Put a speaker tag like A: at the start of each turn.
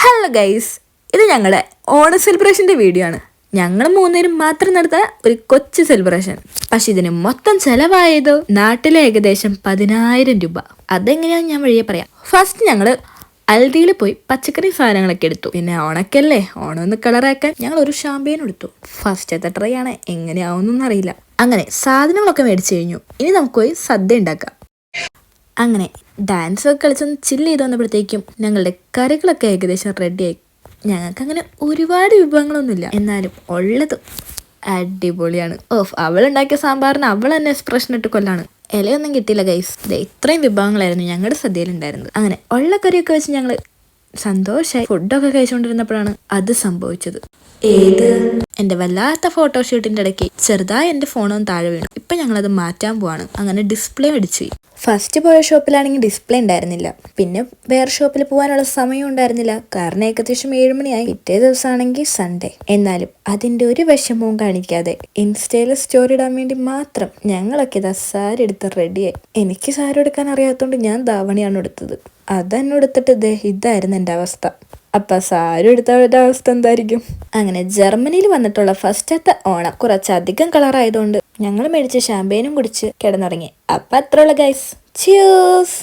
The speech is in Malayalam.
A: ഹലോ ഗൈസ്, ഇത് ഞങ്ങളുടെ ഓണ സെലിബ്രേഷൻ്റെ വീഡിയോ ആണ്. ഞങ്ങൾ മൂന്നുപേരും മാത്രം നടത്തുന്ന ഒരു കൊച്ചു സെലിബ്രേഷൻ. പക്ഷെ ഇതിന് മൊത്തം ചെലവായത് നാട്ടിലെ ഏകദേശം 10,000 രൂപ. അതെങ്ങനെയാണെന്ന് ഞാൻ വഴിയെ പറയാം. ഫസ്റ്റ് ഞങ്ങൾ അൽദിയിൽ പോയി പച്ചക്കറി സാധനങ്ങളൊക്കെ എടുത്തു. പിന്നെ ഓണക്കല്ലേ, ഓണം ഒന്ന് കളറാക്കാൻ ഞങ്ങൾ ഒരു ഷാമ്പയിൻ എടുത്തു. ഫസ്റ്റത്തെ ട്രൈ ആണ്, എങ്ങനെയാവുന്നൊന്നും അറിയില്ല. അങ്ങനെ സാധനങ്ങളൊക്കെ മേടിച്ചു കഴിഞ്ഞു. ഇനി നമുക്ക് പോയി സദ്യ ഉണ്ടാക്കാം. അങ്ങനെ ഡാൻസ് ഒക്കെ കളിച്ചൊന്ന് ചില്ല് ചെയ്ത് വന്നപ്പോഴത്തേക്കും ഞങ്ങളുടെ കറികളൊക്കെ ഏകദേശം റെഡിയായി. ഞങ്ങൾക്ക് അങ്ങനെ ഒരുപാട് വിഭവങ്ങളൊന്നുമില്ല, എന്നാലും ഉള്ളത് അടിപൊളിയാണ്. അവളുണ്ടാക്കിയ സാമ്പാറിന് അവൾ തന്നെ എക്സ്പ്രഷൻ ഇട്ട് കൊല്ലാണ്. ഇലയൊന്നും കിട്ടിയില്ല ഗൈസ്. ഇത്രയും വിഭവങ്ങളായിരുന്നു ഞങ്ങളുടെ സദ്യയിലുണ്ടായിരുന്നത്. അങ്ങനെ ഉള്ള കറിയൊക്കെ വെച്ച് ഞങ്ങൾ സന്തോഷമായി ഫുഡൊക്കെ കഴിച്ചുകൊണ്ടിരുന്നപ്പോഴാണ് അത് സംഭവിച്ചത്. ഏത് എന്റെ വല്ലാത്ത ഫോട്ടോഷൂട്ടിന്റെ ഇടയ്ക്ക് ചെറുതായി എന്റെ ഫോണൊന്നും താഴെ വീണു. ഇപ്പൊ ഞങ്ങളത് മാറ്റാൻ പോവാണ്. അങ്ങനെ ഡിസ്പ്ലേ അടിച്ചു. ഫസ്റ്റ് പോയ ഷോപ്പിലാണെങ്കിൽ ഡിസ്പ്ലേ ഉണ്ടായിരുന്നില്ല. പിന്നെ വേറെ ഷോപ്പിൽ പോകാനുള്ള സമയം ഉണ്ടായിരുന്നില്ല, കാരണം ഏകദേശം 7 മണിയായി. പിറ്റേ ദിവസമാണെങ്കിൽ സൺഡേ. എന്നാലും അതിന്റെ ഒരു വിഷമവും കാണിക്കാതെ ഇൻസ്റ്റയില് സ്റ്റോറി ഇടാൻ വേണ്ടി മാത്രം ഞങ്ങളൊക്കെ ഇതാ സാരി എടുത്ത് റെഡിയായി. എനിക്ക് സാരി എടുക്കാൻ അറിയാത്തതുകൊണ്ട് ഞാൻ ധാവണിയാണ് എടുത്തത്. അതെന്നെടുത്തിട്ട് ഇതായിരുന്നു എൻ്റെ അവസ്ഥ. അപ്പൊ സാരി എടുത്തവരുടെ അവസ്ഥ എന്തായിരിക്കും? അങ്ങനെ ജർമ്മനിയിൽ വന്നിട്ടുള്ള ഫസ്റ്റത്തെ ഓണം കുറച്ചധികം കളറായതുകൊണ്ട് ഞങ്ങൾ മേടിച്ച ഷാമ്പയിനും കുടിച്ച് കിടന്നുറങ്ങി. അപ്പൊ അത്രയുള്ള ഗൈസ്. ചിയേഴ്സ്.